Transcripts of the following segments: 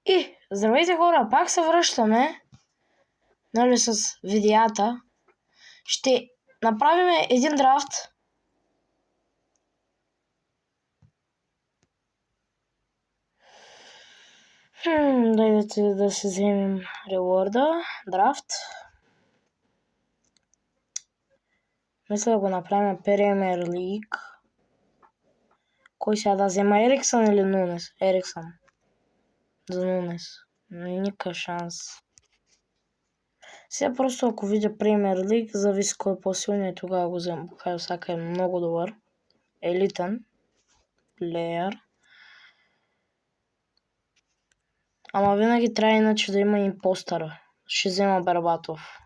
И, здравейте хора, пак се връщаме, нали, с видеята. Ще направим един драфт. Дайте да си вземем реворда, драфт. Мисля да го направим Премиер Лиг. Кой сега да взема, Ериксън или Нунес? Ериксън. За Нунес. Никакъв шанс. Сега просто ако видя Премиер Лиг, зависи кой е по-силният, тогава го взема. Букайо Сака е много добър. Елитен плеер. Ама винаги трябва иначе да има импостъра. Ще взема Бербатов.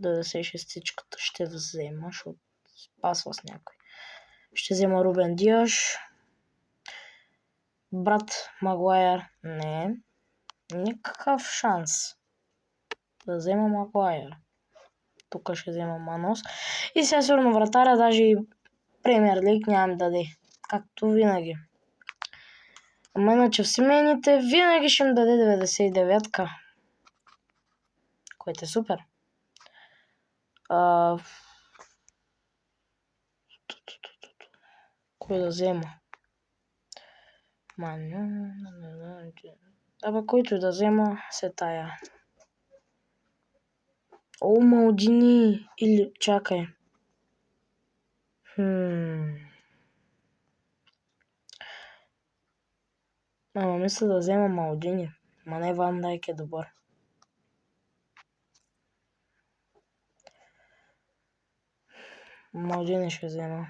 96-тичката ще взема, защото спасва с някой. Ще взема Рубен Диаш. Брат Магуайер. Не. Никакъв шанс да взема Магуайер. Тук ще взема Манос. И сега сигурно вратаря, даже и Премиер Лиг нямам да даде. Както винаги. Ама иначе в семейните винаги ще им даде 99-ка. Което е супер. Кой да взема? Абе, който и да взема, се тая. О, Малдини! Или, чакай. Ама мисля да взема Малдини. Ма не, Ван Дайк е добър. Малдини ще взема.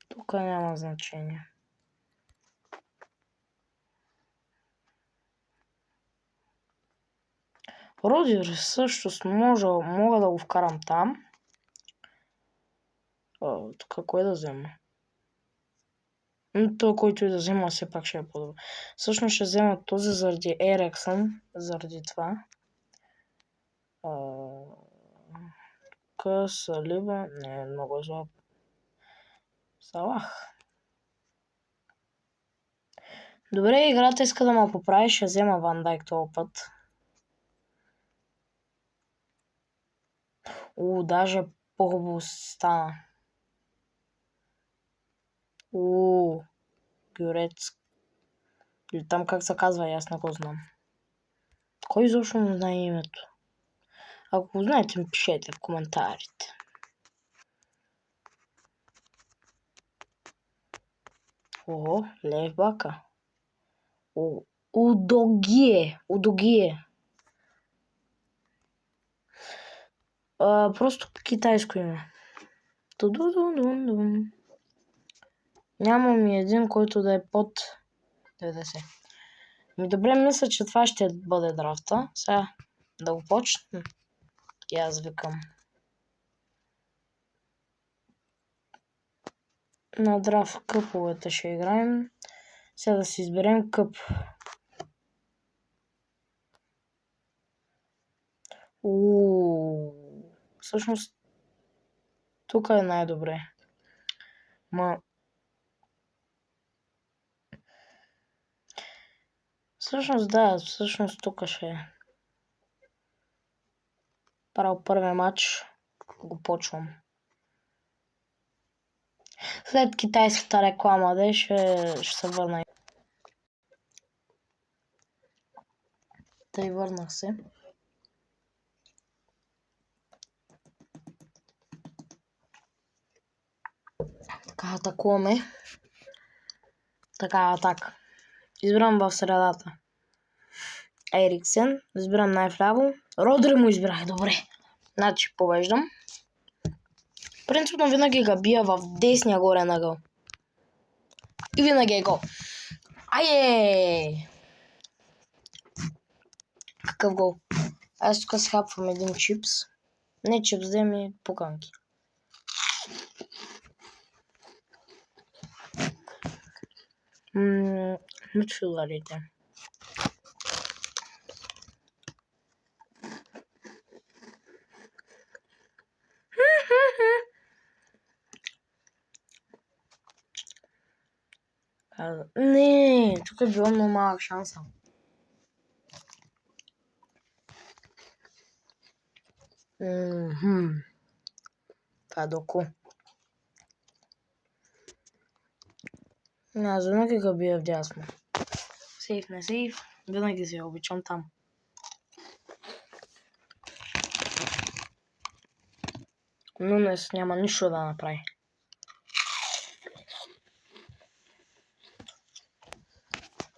Тук няма значение. Родир също мога да го вкарам там. Тук кой да взема? Той, който и да взема, все пак ще е по-добър. Всъщност ще взема този заради Ериксън, заради това. Салиба, не е много зло. Салах. Добре, играта иска да ме поправи, ще взема Ван Дайк този път. Даже по-хубаво стана. Гюрец. Или там как се казва, аз не го знам. Кой изобщо не знае името? Ако го знаете, ми пишете в коментарите. Лев Бака. Удогие. Просто китайско име. Нямам и един, който да е под 90. Добре, мисля, че това ще бъде драфта. Сега да го почнем. И аз викам. На драфт къповете ще играем. Сега да си изберем къп. Всъщност тук е най-добре. Всъщност тук ще е. Правил първия матч. Го почвам. След китайската реклама, ще се върна. Тъй върнах се. Така атакуваме. Така атака. Избирам в средата. Ериксен. Избирам най-вляво. Родри му избрах. Добре. Значи побеждам. Принципно винаги ga бия в десния горе ъгъл. И винаги е гол. Какъв гол? Аз тук си хапвам един чипс. Не чипс, да ми пуканки. Мидфилдърите. Не, тук е било много малък шанса. Това е доку. Аз винаги го бия вдясно. Сейф, не сейф. Винаги се обичам там. Нунес няма нищо да направи.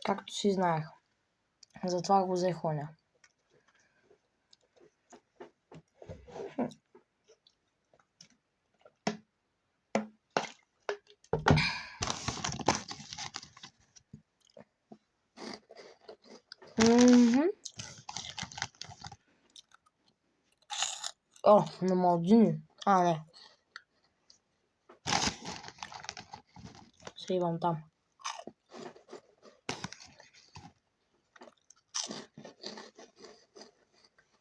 Както си знаех. Затова го взех оня. О, на Малдини. Не. Сейвам там.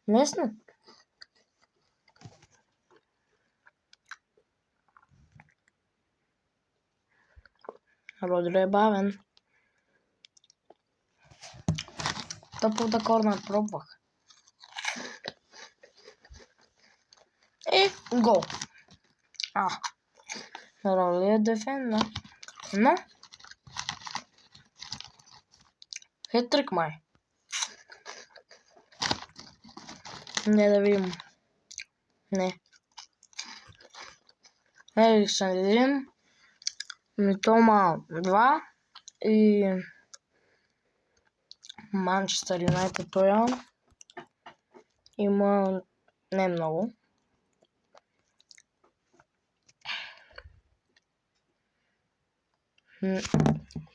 Местно? Родри е бавен. Тъпата корнер пробвах. Гол. Роли е дефенда. Но. Хетрик май. Не да видим. Не. Ериксън 1. Митома 2. И Манчестър Юнайтед тоя. Има не много.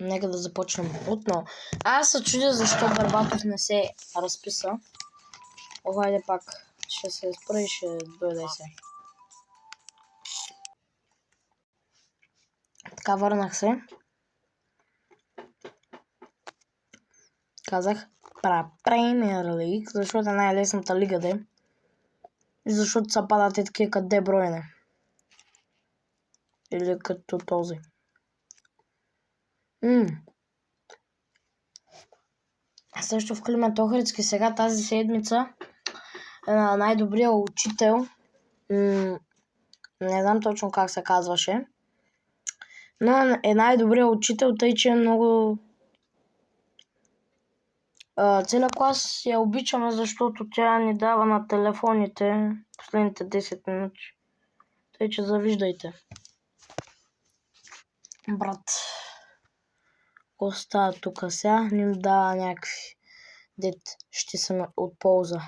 Нека да започнем отново. Аз се чудя защо Барбатов не се разписа. Хайде пак. Ще се спра и ще дойде се. Така върнах се. Казах Премиер Лиг, защото е най-лесната лига де. И защото са падате такива като Де Бройне. Или като този. Също в Климент Охридски сега тази седмица е на най-добрия учител. Не знам точно как се казваше. Но е най-добрия учител, тъй че е много... Целият клас я обичаме, защото тя ни дава на телефоните последните 10 минути. Тъй че завиждайте. Брат. Остава тук сега, ни им дава някакви дет ще са от полза.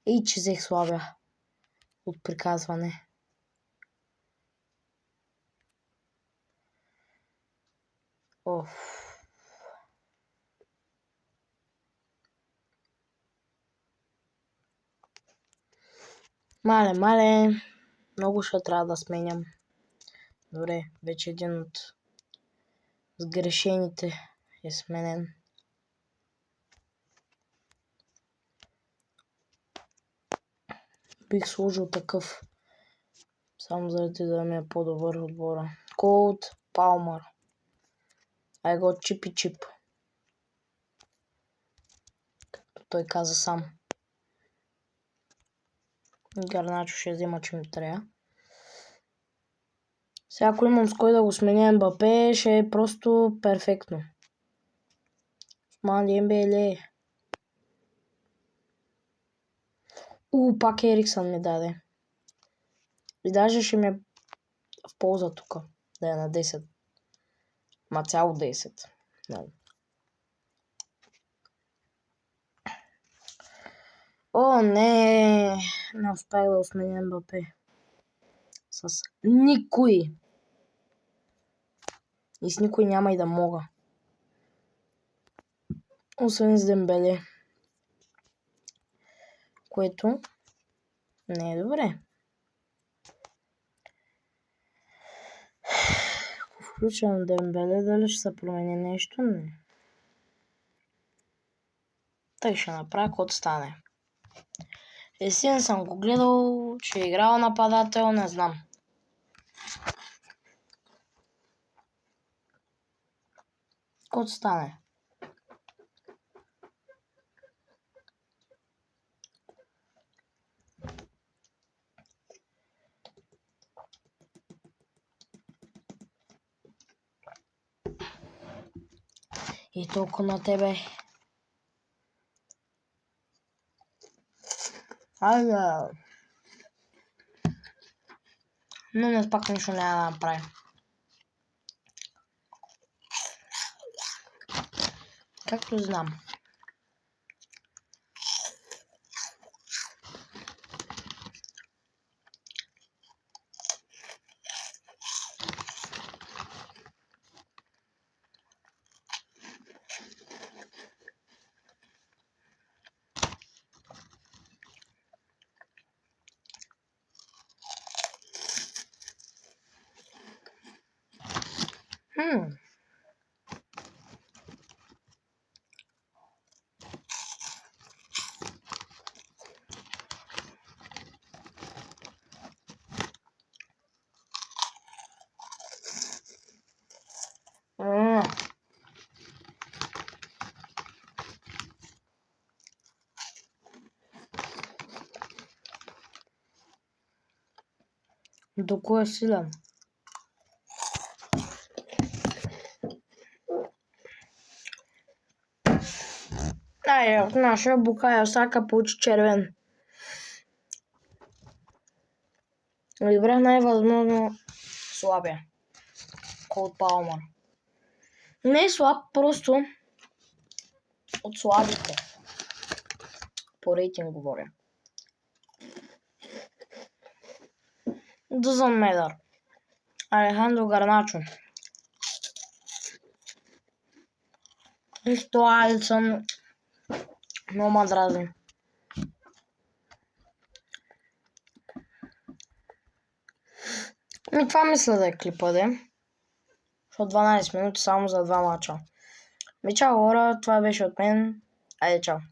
И че взех слабя от приказване. Мале. Много ще трябва да сменям. Добре, вече един от сгрешените е сменен. Бих сложил такъв. Само заради да ми е по-добър отбора. Колд Палмър. Ай го чипи чип. Както той каза сам. Гарначо ще взема, че ми трябва. Сега ако имам с кой да го сменя Мбапе, ще е просто перфектно. Ман Дембеле. Пак Ериксън ми даде. И даже ще ми е в полза тук. Да е на 10. Ма цяло 10. No. Не. Не успях да сменя Мбапе. С никой. И с никой няма и да мога. Освен с Дембеле. Което не е добре. Ако включвам Дембеле, дали ще се промени нещо? Не. Тъй ще направя, каквото стане. Есен съм го гледал, че е играл нападател, не знам. Кот стане. И толкова на тебе. Айде. Но днес пак нищо няма да направи. Както знам. До кой е силен? Айде, от нашия Букайо Сака получи червен. Избрах най-възможно слабия. Кол Палмър. Не е слаб, просто от слабите. По рейтинг говоря. Doesn't matter. Алехандро Гарначо. Нищо Алисън. Много ма дразни. Това мисля да е клипа, де. Защото 12 минути само за 2 мача. Чао хора, това беше от мен. Айде, чао.